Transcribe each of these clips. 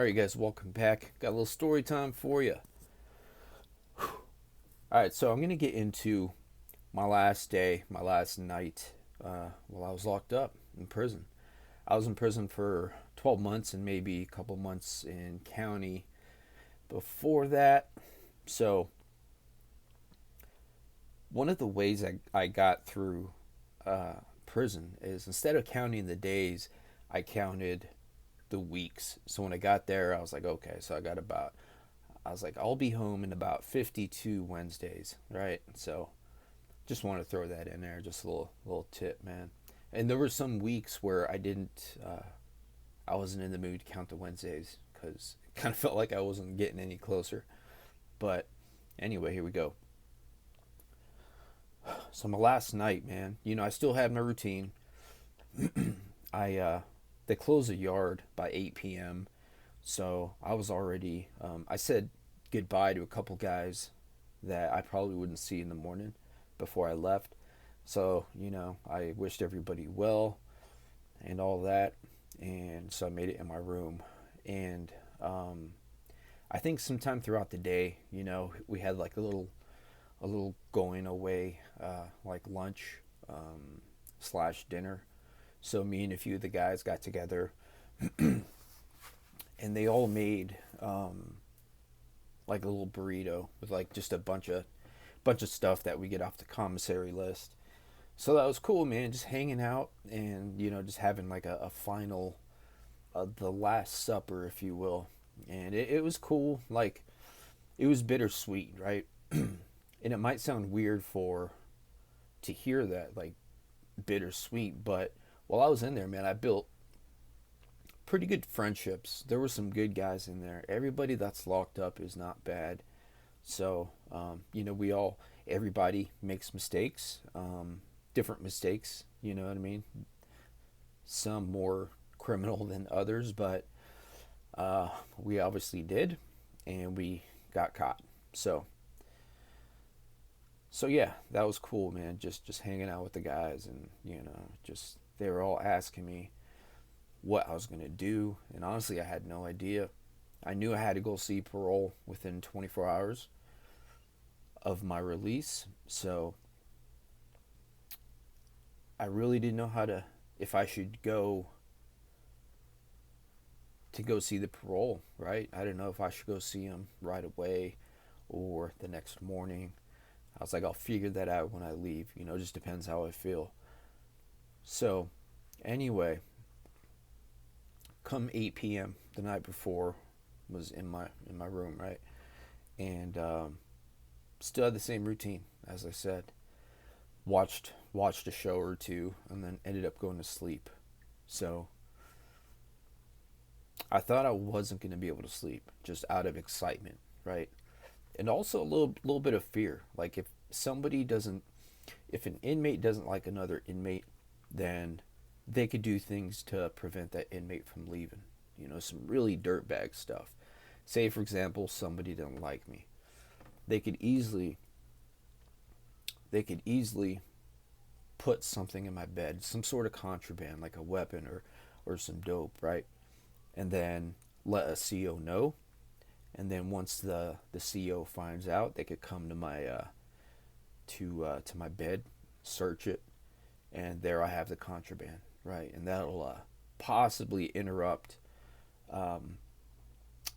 All right, guys, welcome back. Got a little story time for you. All right, so I'm gonna get into my last day, my last night while I was locked up in prison. I was in prison for 12 months and maybe a couple months in county before that. So one of the ways I got through prison is instead of counting the days, I counted the weeks. So when I got there, I was like, okay, so I was like, I'll be home in about 52 Wednesdays, right? So just want to throw that in there, just a little tip, man. And there were some weeks where I wasn't in the mood to count the Wednesdays because it kind of felt like I wasn't getting any closer. But anyway, here we go. So my last night, man, I still had my routine. I They close the yard by 8 p.m. So I was already I said goodbye to a couple guys that I probably wouldn't see in the morning before I left. So, I wished everybody well and all that. And so I made it in my room. And I think sometime throughout the day, we had like a little going away, like lunch slash dinner. So me and a few of the guys got together, and they all made like a little burrito with like just a bunch of stuff that we get off the commissary list. So that was cool, man. Just hanging out and just having like a final, the last supper, if you will. And it was cool. Like it was bittersweet, right? And it might sound weird for to hear that, like bittersweet, but while I was in there, man, I built pretty good friendships. There were some good guys in there. Everybody that's locked up is not bad. So, everybody makes mistakes, different mistakes, you know what I mean? Some more criminal than others, but we obviously did, and we got caught. So, so yeah, that was cool, man. Just hanging out with the guys, and just they were all asking me what I was gonna do, and honestly, I had no idea. I knew I had to go see parole within 24 hours of my release, so I really didn't know if I should go to go see the parole, right? I didn't know if I should go see him right away or the next morning. I was like, I'll figure that out when I leave. It just depends how I feel. So, anyway, come 8 p.m. the night before, was in my room, right, and still had the same routine as I said. Watched a show or two, and then ended up going to sleep. So I thought I wasn't going to be able to sleep just out of excitement, right? And also a little bit of fear. Like if an inmate doesn't like another inmate, then they could do things to prevent that inmate from leaving. Some really dirtbag stuff. Say for example, somebody didn't like me. They could easily they could easily put something in my bed, some sort of contraband, like a weapon or some dope, right? And then let a CO know. And then once the CO finds out, they could come to my to my bed, search it, and there I have the contraband, right? And that'll possibly interrupt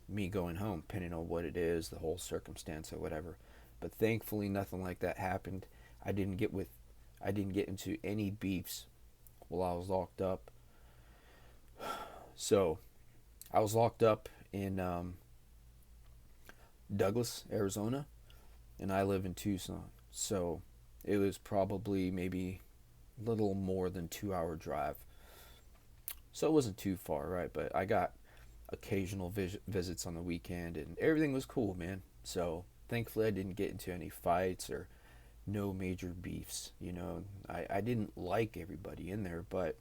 me going home, depending on what it is, the whole circumstance or whatever. But thankfully, nothing like that happened. I didn't get with, I didn't get into any beefs while I was locked up. So I was locked up in Douglas, Arizona, and I live in Tucson. So it was probably maybe a little more than 2 hour drive. So it wasn't too far, right? But I got occasional visits on the weekend, and everything was cool, man. So thankfully, I didn't get into any fights or no major beefs. I didn't like everybody in there, but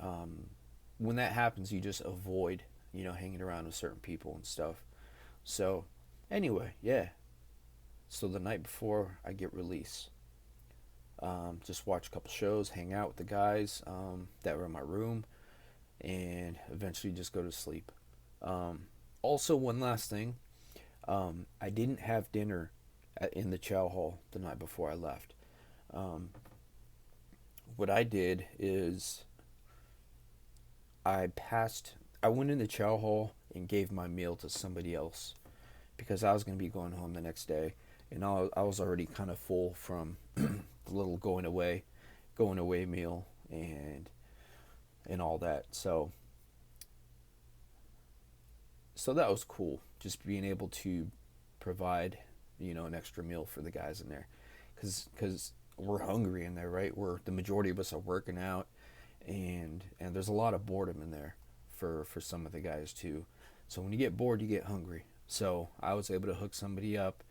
um, when that happens, you just avoid, hanging around with certain people and stuff. So, anyway, yeah. So the night before I get released, just watch a couple shows, hang out with the guys that were in my room, and eventually just go to sleep. Also, one last thing, I didn't have dinner in the chow hall the night before I left. Um, what I did is I passed. I went in the chow hall and gave my meal to somebody else because I was going to be going home the next day, and I was already kind of full from the little going away meal and all that. So that was cool. Just being able to provide, an extra meal for the guys in there, because we're hungry in there, right? We're the majority of us are working out, and there's a lot of boredom in there for some of the guys too. So when you get bored, you get hungry. So I was able to hook somebody up,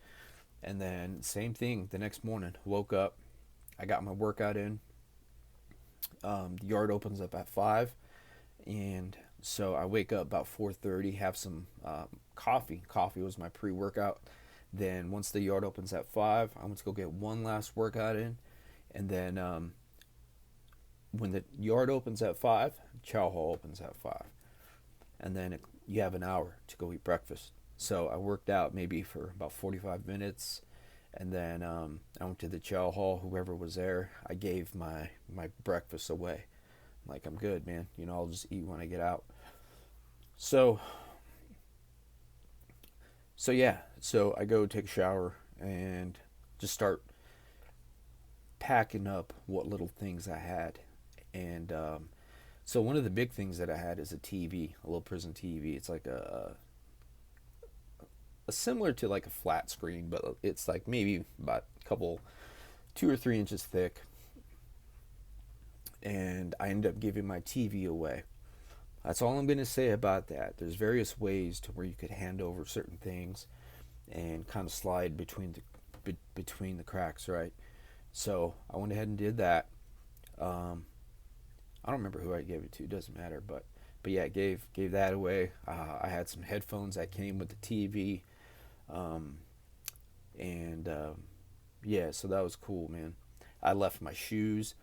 and then same thing the next morning. Woke up, I got my workout in. The yard opens up at 5, and so I wake up about 4:30, have some coffee. Coffee was my pre-workout. Then once the yard opens at 5, I want to go get one last workout in, and then when the yard opens at 5, chow hall opens at 5, and then you have an hour to go eat breakfast. So I worked out maybe for about 45 minutes, and then I went to the chow hall. Whoever was there, I gave my breakfast away. Like, I'm good, man. I'll just eat when I get out. So yeah. So I go take a shower and just start packing up what little things I had. And so one of the big things that I had is a TV, a little prison TV. It's like a similar to like a flat screen, but it's like maybe about a couple, 2 or 3 inches thick. And I ended up giving my TV away. That's all I'm going to say about that. There's various ways to where you could hand over certain things and kind of slide between the cracks, right? So I went ahead and did that. Um, I don't remember who I gave it to. It doesn't matter, but yeah, gave that away. I had some headphones that came with the TV, um, and yeah, so that was cool, man. I left my shoes.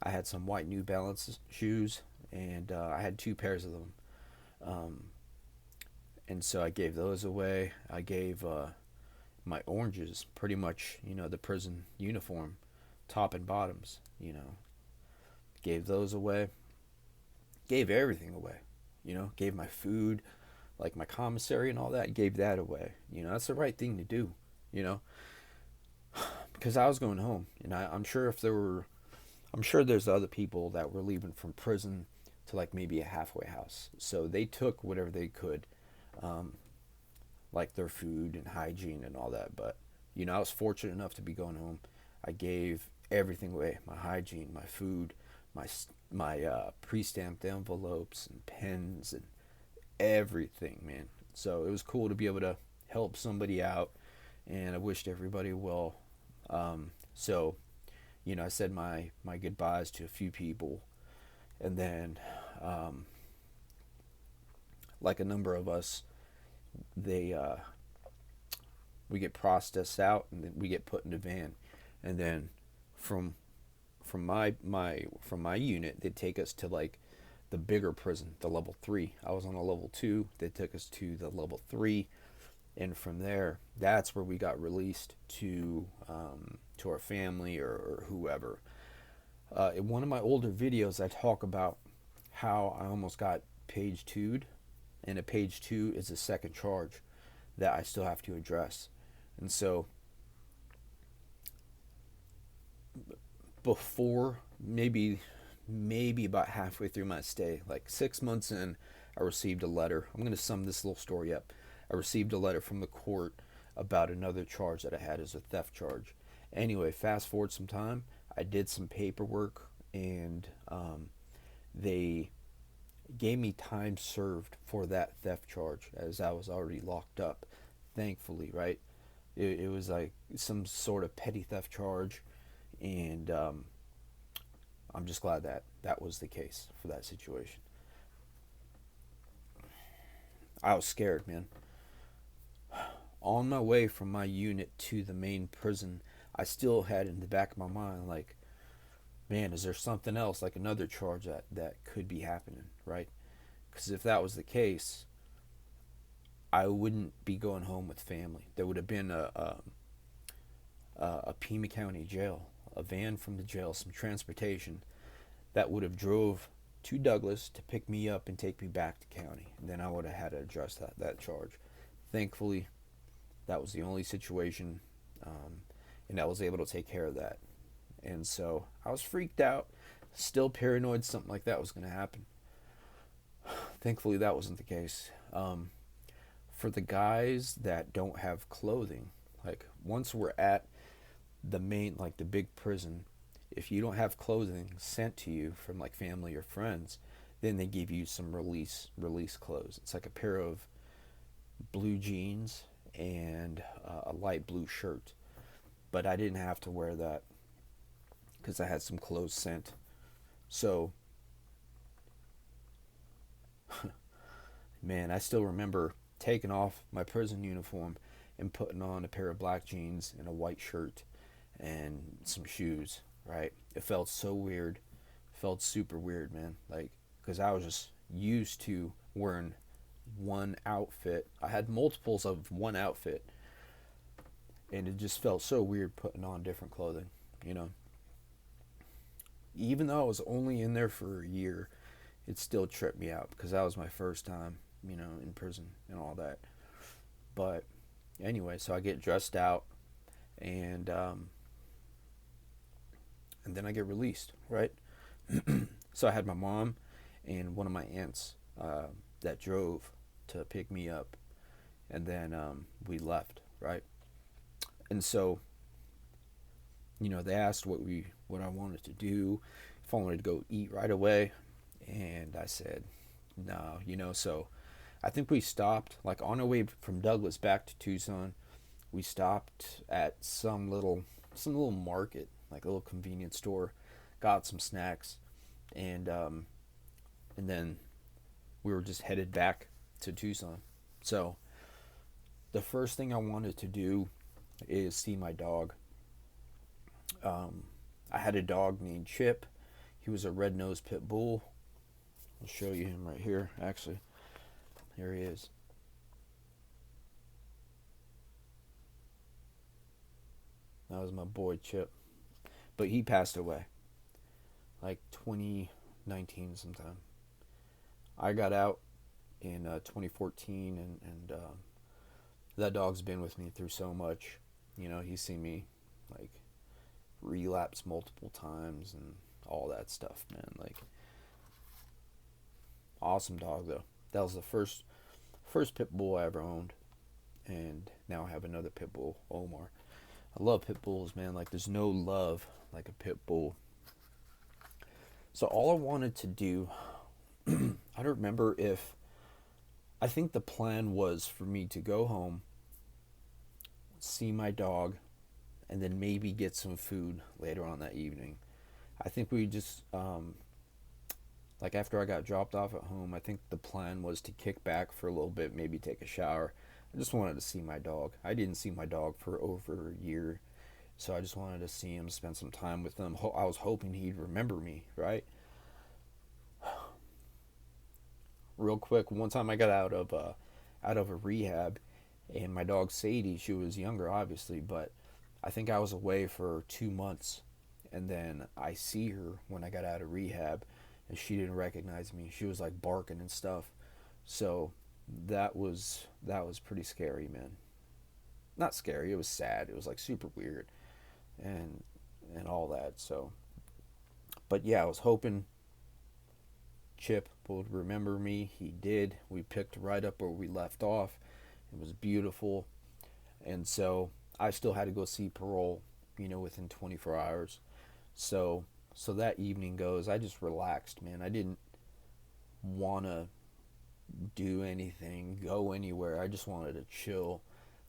I had some white New Balance shoes, and I had 2 pairs of them. Um, and so I gave those away. I gave my oranges, pretty much, the prison uniform, top and bottoms, gave those away. Gave everything away, gave my food, like my commissary and all that, gave that away. That's the right thing to do, you know, because I was going home, and I'm sure there's other people that were leaving from prison to like maybe a halfway house. So they took whatever they could, um, like their food and hygiene and all that. But I was fortunate enough to be going home. I gave everything away: my hygiene, my food, my pre-stamped envelopes and pens and everything, man. So it was cool to be able to help somebody out, and I wished everybody well. So I said my goodbyes to a few people, and then like a number of us, they we get processed out, and then we get put in a van, and then from from my unit, they'd take us to like the bigger prison, the level 3. I was on a level 2. They took us to the level 3, and from there, that's where we got released to our family or whoever. In one of my older videos, I talk about how I almost got page 2'd, and a page 2 is a second charge that I still have to address. And so before maybe about halfway through my stay, like 6 months in, I received a letter. I'm going to sum this little story up. I received a letter from the court about another charge that I had as a theft charge. Anyway, fast forward some time, I did some paperwork, and they gave me time served for that theft charge as I was already locked up. Thankfully, right? It was like some sort of petty theft charge, and I'm just glad that that was the case for that situation. I was scared, man. On my way from my unit to the main prison, I still had in the back of my mind, like, man, is there something else, like another charge that could be happening, right? Because if that was the case, I wouldn't be going home with family. There would have been a Pima County jail, a van from the jail, some transportation that would have drove to Douglas to pick me up and take me back to county. And then I would have had to address that charge. Thankfully, that was the only situation, and I was able to take care of that. And so I was freaked out, still paranoid something like that was going to happen. Thankfully, that wasn't the case. For the guys that don't have clothing, like once we're at the main, like the big prison, if you don't have clothing sent to you from like family or friends, then they give you some release clothes. It's like a pair of blue jeans and a light blue shirt. But I didn't have to wear that because I had some clothes sent. So, man, I still remember taking off my prison uniform and putting on a pair of black jeans and a white shirt and some shoes, right? It felt so weird. It felt super weird, man. Like, because I was just used to wearing one outfit. I had multiples of one outfit, and it just felt so weird putting on different clothing, you know. Even though I was only in there for a year, it still tripped me out because that was my first time, you know, in prison and all that. But anyway, so I get dressed out, and then I get released, right? So I had my mom and one of my aunts that drove to pick me up, and then we left, right? And so, you know, they asked what I wanted to do, if I wanted to go eat right away, and I said no, you know. So I think we stopped, like on our way from Douglas back to Tucson. We stopped at some little market, like a little convenience store, got some snacks, and then we were just headed back to Tucson. So the first thing I wanted to do is see my dog. I had a dog named Chip. He was a red-nosed pit bull. I'll show you him right here, actually. Here he is. That was my boy Chip. But he passed away, like 2019 sometime. I got out in 2014, and that dog's been with me through so much. You know, he's seen me, like, relapse multiple times and all that stuff, man. Like, awesome dog, though. That was the first pit bull I ever owned, and now I have another pit bull, Omar. I love pit bulls, man. Like, there's no love like a pit bull. So all I wanted to do, I don't remember if, I think the plan was for me to go home, see my dog, and then maybe get some food later on that evening. I think we just, like after I got dropped off at home, I think the plan was to kick back for a little bit, maybe take a shower. I just wanted to see my dog. I didn't see my dog for over a year, so I just wanted to see him, spend some time with him. I was hoping he'd remember me, right? Real quick, one time I got out of a rehab, and my dog Sadie, she was younger, obviously, but I think I was away for 2 months, and then I see her when I got out of rehab, and she didn't recognize me. She was like barking and stuff. So that was pretty scary, man. Not scary, it was sad. It was like super weird and all that. So, but yeah, I was hoping Chip would remember me. He did. We picked right up where we left off. It was beautiful. And so I still had to go see parole, you know, within 24 hours. So that evening goes, I just relaxed, man. I didn't want to do anything, go anywhere. I just wanted to chill,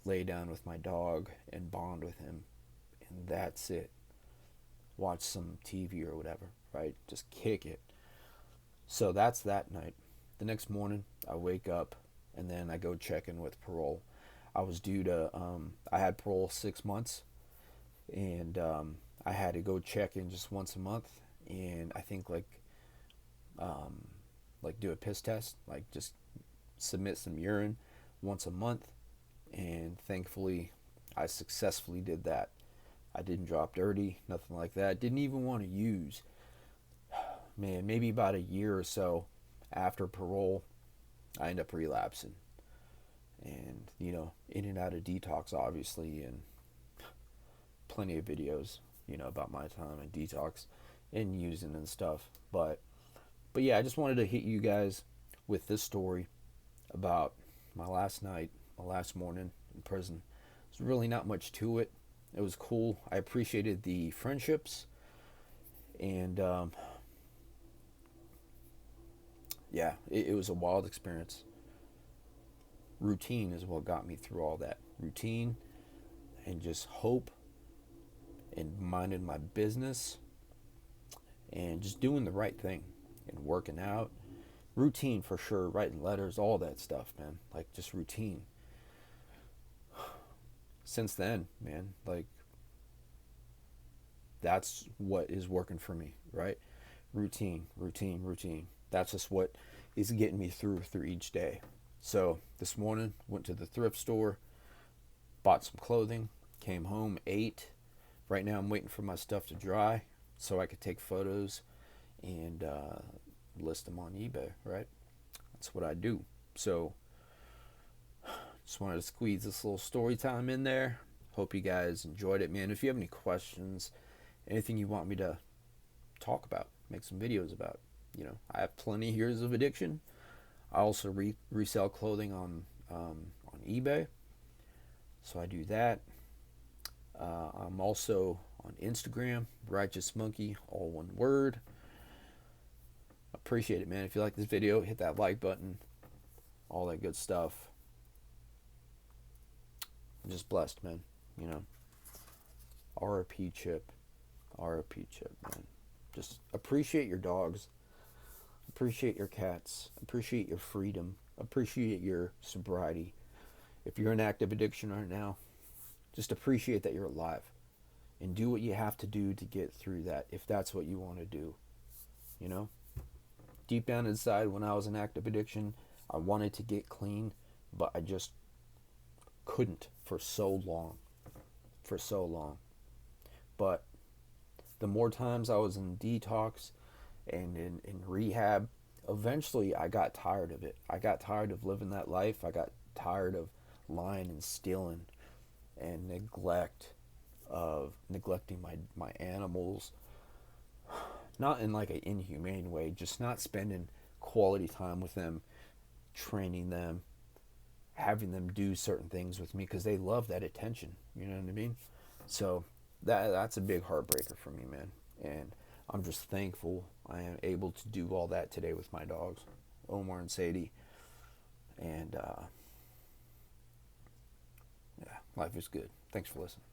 lay down with my dog, and bond with him. And that's it. Watch some TV or whatever, right? Just kick it. So that's that night. The next morning, I wake up, and then I go check in with parole. I was due to, I had parole 6 months, and I had to go check in just once a month, and I think like do a piss test, like just submit some urine once a month, and thankfully I successfully did that. I didn't drop dirty, nothing like that. Didn't even want to use. Man, maybe about a year or so after parole, I ended up relapsing. And, in and out of detox, obviously, and plenty of videos, about my time in detox and using and stuff. But yeah, I just wanted to hit you guys with this story about my last night, my last morning in prison. There's really not much to it. It was cool. I appreciated the friendships, and yeah, it was a wild experience. Routine is what got me through all that. Routine and just hope and minding my business and just doing the right thing and working out. Routine for sure, writing letters, all that stuff, man. Like just routine. Since then, man, like that's what is working for me, right? Routine, routine, routine. That's just what is getting me through each day. So this morning, went to the thrift store, bought some clothing, came home, ate. Right now, I'm waiting for my stuff to dry so I could take photos and list them on eBay, right? That's what I do. So just wanted to squeeze this little story time in there. Hope you guys enjoyed it, man. If you have any questions, anything you want me to talk about, make some videos about, I have plenty of years of addiction. I also resell clothing on eBay, so I do that. I'm also on Instagram, Righteous Monkey, all one word. Appreciate it, man. If you like this video, hit that like button, all that good stuff. I'm just blessed, man. RIP Chip, RIP Chip, man. Just appreciate your dogs, appreciate your cats, appreciate your freedom, appreciate your sobriety. If you're in active addiction right now, just appreciate that you're alive and do what you have to do to get through that if that's what you want to do. Deep down inside, when I was in active addiction, I wanted to get clean, but I just couldn't for so long. But the more times I was in detox and in rehab, eventually I got tired of it. I got tired of living that life. I got tired of lying and stealing and neglecting my animals. Not in like an inhumane way, just not spending quality time with them, training them, having them do certain things with me because they love that attention. You know what I mean? So that's a big heartbreaker for me, man. And I'm just thankful I am able to do all that today with my dogs, Omar and Sadie. And yeah, life is good. Thanks for listening.